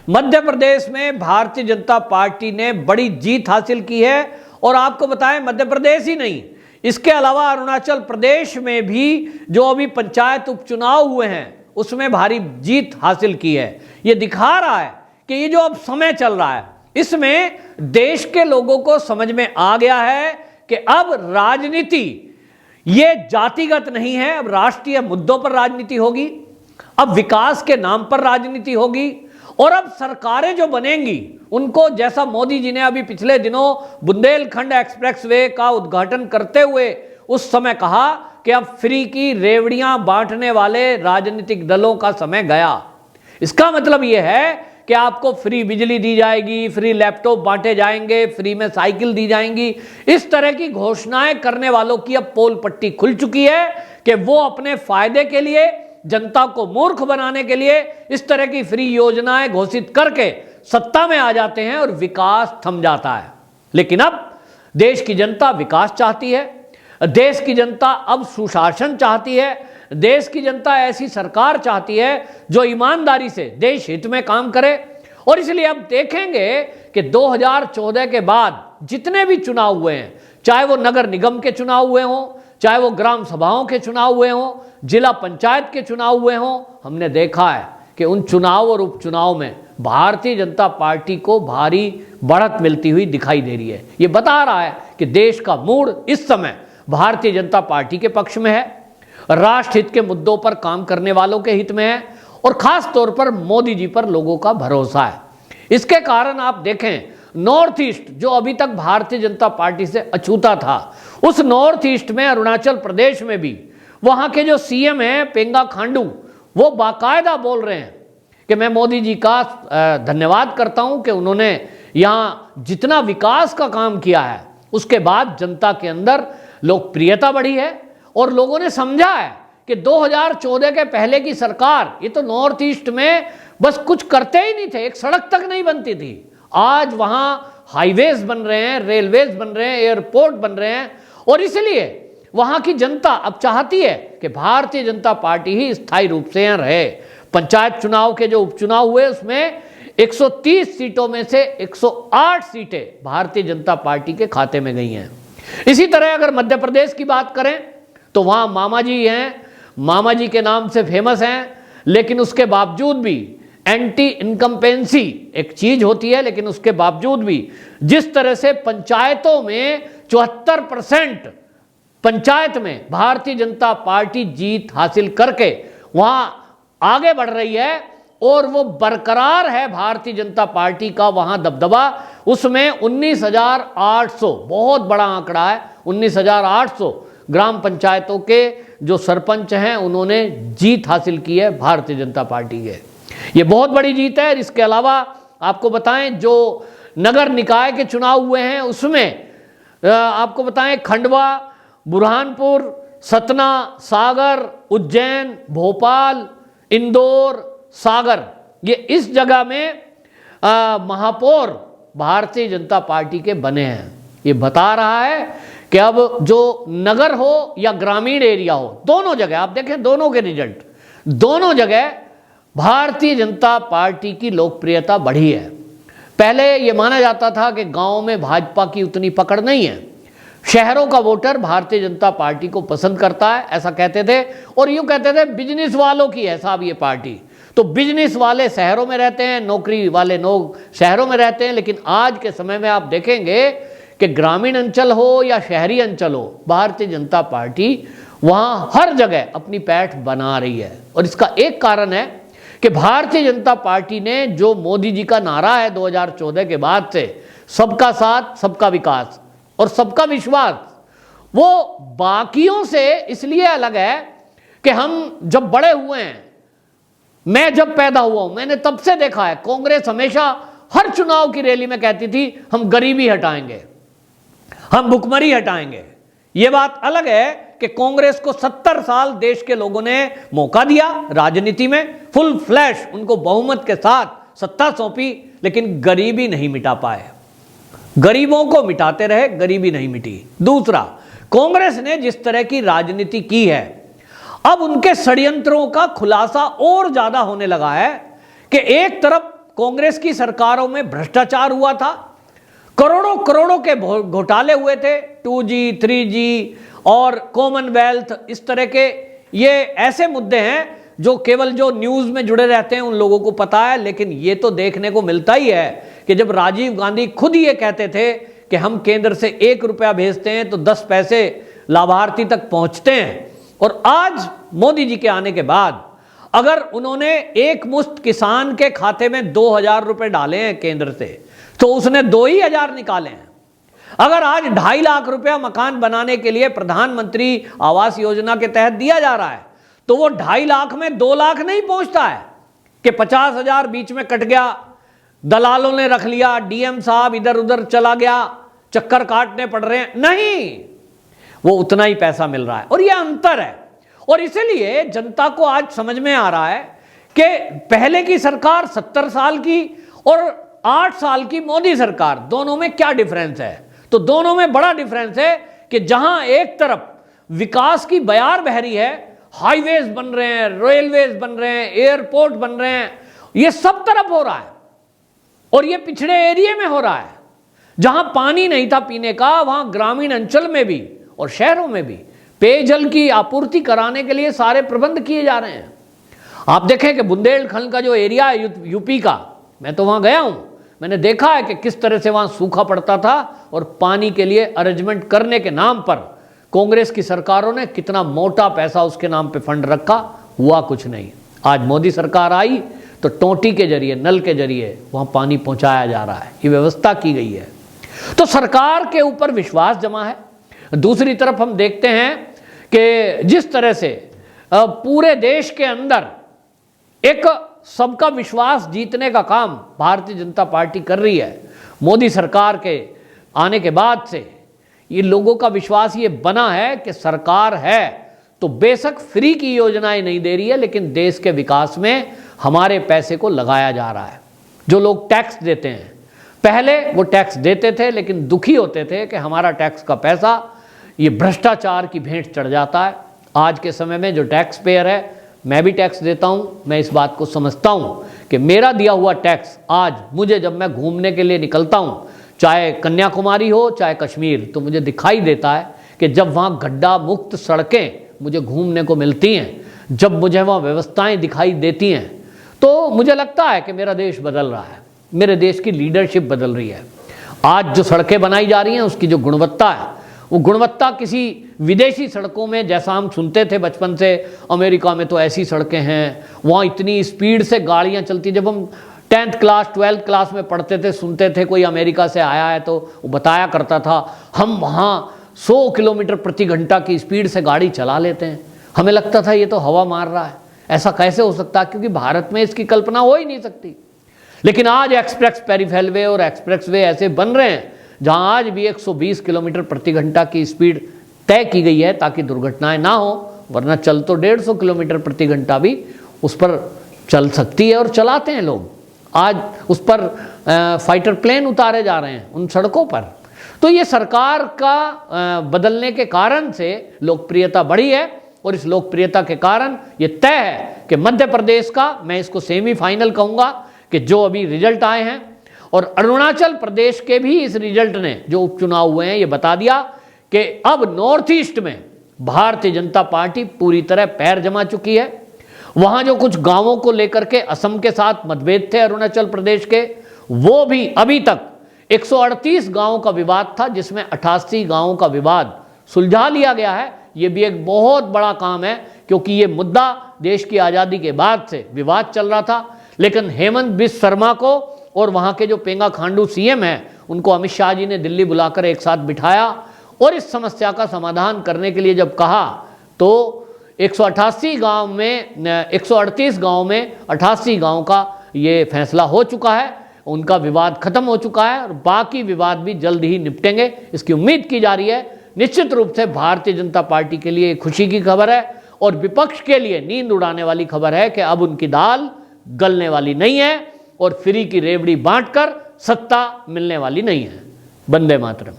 मध्य प्रदेश में भारतीय जनता पार्टी ने बड़ी जीत हासिल की है। और आपको बताएं, मध्य प्रदेश ही नहीं, इसके अलावा अरुणाचल प्रदेश में भी जो अभी पंचायत उपचुनाव हुए हैं उसमें भारी जीत हासिल की है। यह दिखा रहा है कि ये जो अब समय चल रहा है इसमें देश के लोगों को समझ में आ गया है कि अब राजनीति ये जातिगत नहीं है, अब राष्ट्रीय मुद्दों पर राजनीति होगी, अब विकास के नाम पर राजनीति होगी। और अब सरकारें जो बनेंगी उनको, जैसा मोदी जी ने अभी पिछले दिनों बुंदेलखंड एक्सप्रेसवे का उद्घाटन करते हुए उस समय कहा कि अब फ्री की रेवड़ियां बांटने वाले राजनीतिक दलों का समय गया। इसका मतलब यह है कि आपको फ्री बिजली दी जाएगी, फ्री लैपटॉप बांटे जाएंगे, फ्री में साइकिल दी जाएंगी। इस तरह की घोषणाएं करने वालों की अब पोल पट्टी खुल चुकी है कि वो अपने फायदे के लिए, जनता को मूर्ख बनाने के लिए इस तरह की फ्री योजनाएं घोषित करके सत्ता में आ जाते हैं और विकास थम जाता है। लेकिन अब देश की जनता विकास चाहती है, देश की जनता अब सुशासन चाहती है, देश की जनता ऐसी सरकार चाहती है जो ईमानदारी से देश हित में काम करे। और इसलिए अब देखेंगे कि 2014 के बाद जितने भी चुनाव हुए हैं, चाहे वो नगर निगम के चुनाव हुए हों, चाहे वो ग्राम सभाओं के चुनाव हुए हों, जिला पंचायत के चुनाव हुए हों, हमने देखा है कि उन चुनाव और उपचुनाव में भारतीय जनता पार्टी को भारी बढ़त मिलती हुई दिखाई दे रही है। ये बता रहा है कि देश का मूड इस समय भारतीय जनता पार्टी के पक्ष में है, राष्ट्र हित के मुद्दों पर काम करने वालों के हित में है और खास तौर पर मोदी जी पर लोगों का भरोसा है। इसके कारण आप देखें, नॉर्थ ईस्ट जो अभी तक भारतीय जनता पार्टी से अछूता था, उस नॉर्थ ईस्ट में अरुणाचल प्रदेश में भी वहां के जो सीएम हैं पेंगा खांडू, वो बाकायदा बोल रहे हैं कि मैं मोदी जी का धन्यवाद करता हूं कि उन्होंने यहां जितना विकास का काम किया है उसके बाद जनता के अंदर लोकप्रियता बढ़ी है और लोगों ने समझा है कि 2014 के पहले की सरकार, ये तो नॉर्थ ईस्ट में बस कुछ करते ही नहीं थे, एक सड़क तक नहीं बनती थी। आज वहां हाईवेज बन रहे हैं, रेलवेज बन रहे हैं, एयरपोर्ट बन रहे हैं और इसलिए वहां की जनता अब चाहती है कि भारतीय जनता पार्टी ही स्थायी रूप से यहां रहे। पंचायत चुनाव के जो उपचुनाव हुए उसमें 130 सीटों में से 108 सीटें भारतीय जनता पार्टी के खाते में गई हैं। इसी तरह अगर मध्य प्रदेश की बात करें तो वहां मामा जी हैं, मामा जी के नाम से फेमस हैं, लेकिन उसके बावजूद भी एंटी इनकम्पेंसी एक चीज होती है, लेकिन उसके बावजूद भी जिस तरह से पंचायतों में 74% पंचायत में भारतीय जनता पार्टी जीत हासिल करके वहां आगे बढ़ रही है और वो बरकरार है भारतीय जनता पार्टी का वहां दबदबा। उसमें 19,800, बहुत बड़ा आंकड़ा है, 19,800 ग्राम पंचायतों के जो सरपंच हैं उन्होंने जीत हासिल की है भारतीय जनता पार्टी के। ये बहुत बड़ी जीत है। इसके अलावा आपको बताएं जो नगर निकाय के चुनाव हुए हैं उसमें आपको बताएं खंडवा, बुरहानपुर, सतना, सागर, उज्जैन, भोपाल, इंदौर, सागर, ये इस जगह में महापौर भारतीय जनता पार्टी के बने हैं। ये बता रहा है कि अब जो नगर हो या ग्रामीण एरिया हो, दोनों जगह आप देखें, दोनों के रिजल्ट, दोनों जगह भारतीय जनता पार्टी की लोकप्रियता बढ़ी है। पहले यह माना जाता था कि गांव में भाजपा की उतनी पकड़ नहीं है, शहरों का वोटर भारतीय जनता पार्टी को पसंद करता है, ऐसा कहते थे। और यूं कहते थे बिजनेस वालों की है साहब ये पार्टी, तो बिजनेस वाले शहरों में रहते हैं, नौकरी वाले लोग शहरों में रहते हैं। लेकिन आज के समय में आप देखेंगे कि ग्रामीण अंचल हो या शहरी अंचल हो, भारतीय जनता पार्टी वहां हर जगह अपनी पैठ बना रही है। और इसका एक कारण है कि भारतीय जनता पार्टी ने जो मोदी जी का नारा है 2014 के बाद से, सबका साथ, सबका विकास और सबका विश्वास, वो बाकियों से इसलिए अलग है कि हम जब बड़े हुए हैं, मैं जब पैदा हुआ हूं, मैंने तब से देखा है कांग्रेस हमेशा हर चुनाव की रैली में कहती थी हम गरीबी हटाएंगे, हम भुखमरी हटाएंगे। यह बात अलग है कि कांग्रेस को 70 साल देश के लोगों ने मौका दिया, राजनीति में फुल फ्लैश उनको बहुमत के साथ सत्ता सौंपी, लेकिन गरीबी नहीं मिटा पाए। गरीबों को मिटाते रहे, गरीबी नहीं मिटी। दूसरा, कांग्रेस ने जिस तरह की राजनीति की है, अब उनके षड्यंत्रों का खुलासा और ज्यादा होने लगा है कि एक तरफ कांग्रेस की सरकारों में भ्रष्टाचार हुआ था, करोड़ों करोड़ों के घोटाले हुए थे, 2G 3G और कॉमनवेल्थ, इस तरह के ये ऐसे मुद्दे हैं जो केवल जो न्यूज़ में जुड़े रहते हैं उन लोगों को पता है। लेकिन ये तो देखने को मिलता ही है कि जब राजीव गांधी खुद ये कहते थे कि हम केंद्र से 1 रुपया भेजते हैं तो 10 पैसे लाभार्थी तक पहुंचते हैं, और आज मोदी जी के आने के बाद अगर उन्होंने एक मुश्त किसान के खाते में 2000 रुपए डाले हैं केंद्र से, तो उसने 2000 निकाले हैं। अगर आज 2.5 लाख रुपया मकान बनाने के लिए प्रधानमंत्री आवास योजना के तहत दिया जा रहा है, तो वो 2.5 लाख में 2 लाख नहीं पहुंचता है कि 50,000 बीच में कट गया, दलालों ने रख लिया, डीएम साहब इधर उधर चला गया, चक्कर काटने पड़ रहे हैं, नहीं, वो उतना ही पैसा मिल रहा है। और ये अंतर है, और इसीलिए जनता को आज समझ में आ रहा है कि पहले की सरकार 70 साल की और 8 साल की मोदी सरकार, दोनों में क्या डिफरेंस है। तो दोनों में बड़ा डिफरेंस है कि जहां एक तरफ विकास की बयार बह रही है, हाईवेज बन रहे हैं, रेलवेज बन रहे हैं, एयरपोर्ट बन रहे हैं, ये सब तरफ हो रहा है, और ये पिछड़े एरिया में हो रहा है। जहां पानी नहीं था पीने का, वहां ग्रामीण अंचल में भी और शहरों में भी पेयजल की आपूर्ति कराने के लिए सारे प्रबंध किए जा रहे हैं। आप देखें कि बुंदेलखंड का जो एरिया है यूपी का, मैं तो वहां गया हूं, मैंने देखा है कि किस तरह से वहां सूखा पड़ता था, और पानी के लिए अरेंजमेंट करने के नाम पर कांग्रेस की सरकारों ने कितना मोटा पैसा उसके नाम पे फंड रखा, हुआ कुछ नहीं। आज मोदी सरकार आई तो टोंटी के जरिए, नल के जरिए वहां पानी पहुंचाया जा रहा है, ये व्यवस्था की गई है। तो सरकार के ऊपर विश्वास जमा है। दूसरी तरफ हम देखते हैं कि जिस तरह से पूरे देश के अंदर एक सबका विश्वास जीतने का काम भारतीय जनता पार्टी कर रही है, मोदी सरकार के आने के बाद से ये लोगों का विश्वास ये बना है कि सरकार है तो बेशक फ्री की योजनाएं नहीं दे रही है, लेकिन देश के विकास में हमारे पैसे को लगाया जा रहा है। जो लोग टैक्स देते हैं, पहले वो टैक्स देते थे लेकिन दुखी होते थे कि हमारा टैक्स का पैसा ये भ्रष्टाचार की भेंट चढ़ जाता है। आज के समय में जो टैक्स पेयर है, मैं भी टैक्स देता हूँ, मैं इस बात को समझता हूँ कि मेरा दिया हुआ टैक्स आज मुझे, जब मैं घूमने के लिए निकलता हूँ, चाहे कन्याकुमारी हो चाहे कश्मीर, तो मुझे दिखाई देता है कि जब वहाँ गड्ढा मुक्त सड़कें मुझे घूमने को मिलती हैं, जब मुझे वहाँ व्यवस्थाएं दिखाई देती हैं, तो मुझे लगता है कि मेरा देश बदल रहा है, मेरे देश की लीडरशिप बदल रही है। आज जो सड़कें बनाई जा रही हैं उसकी जो गुणवत्ता है, वो गुणवत्ता किसी विदेशी सड़कों में, जैसा हम सुनते थे बचपन से, अमेरिका में तो ऐसी सड़कें हैं, वहाँ इतनी स्पीड से गाड़ियाँ चलती। जब हम 10th क्लास 12th क्लास में पढ़ते थे, सुनते थे कोई अमेरिका से आया है तो वो बताया करता था हम वहाँ 100 किलोमीटर प्रति घंटा की स्पीड से गाड़ी चला लेते हैं। हमें लगता था ये तो हवा मार रहा है, ऐसा कैसे हो सकता है, क्योंकि भारत में इसकी कल्पना हो ही नहीं सकती। लेकिन आज एक्सप्रेस पेरीफेरल वे और एक्सप्रेस वे ऐसे बन रहे हैं जहाँ आज भी 120 किलोमीटर प्रति घंटा की स्पीड तय की गई है ताकि दुर्घटनाएं ना हो, वरना चल तो 150 किलोमीटर प्रति घंटा भी उस पर चल सकती है, और चलाते हैं लोग। आज उस पर फाइटर प्लेन उतारे जा रहे हैं उन सड़कों पर। तो ये सरकार का बदलने के कारण से लोकप्रियता बढ़ी है, और इस लोकप्रियता के कारण ये तय है कि मध्य प्रदेश का, मैं इसको सेमीफाइनल कहूँगा कि जो अभी रिजल्ट आए हैं, और अरुणाचल प्रदेश के भी इस रिजल्ट ने, जो उपचुनाव हुए हैं, ये बता दिया कि अब नॉर्थ ईस्ट में भारतीय जनता पार्टी पूरी तरह पैर जमा चुकी है। वहां जो कुछ गांवों को लेकर के असम के साथ मतभेद थे अरुणाचल प्रदेश के, वो भी अभी तक 138 गांवों का विवाद था, जिसमें 88 गांवों का विवाद सुलझा लिया गया है। ये भी एक बहुत बड़ा काम है, क्योंकि ये मुद्दा देश की आज़ादी के बाद से विवाद चल रहा था। लेकिन हेमंत बिस्व शर्मा को और वहाँ के जो पेंगा खांडू सीएम हैं, उनको अमित शाह जी ने दिल्ली बुलाकर एक साथ बिठाया, और इस समस्या का समाधान करने के लिए जब कहा, तो 138 गांव में 138 गांव में 88 गांव का ये फैसला हो चुका है, उनका विवाद खत्म हो चुका है, और बाकी विवाद भी जल्द ही निपटेंगे, इसकी उम्मीद की जा रही है। निश्चित रूप से भारतीय जनता पार्टी के लिए खुशी की खबर है, और विपक्ष के लिए नींद उड़ाने वाली खबर है कि अब उनकी दाल गलने वाली नहीं है, और फ्री की रेवड़ी बांटकर सत्ता मिलने वाली नहीं है। वंदे मातरम।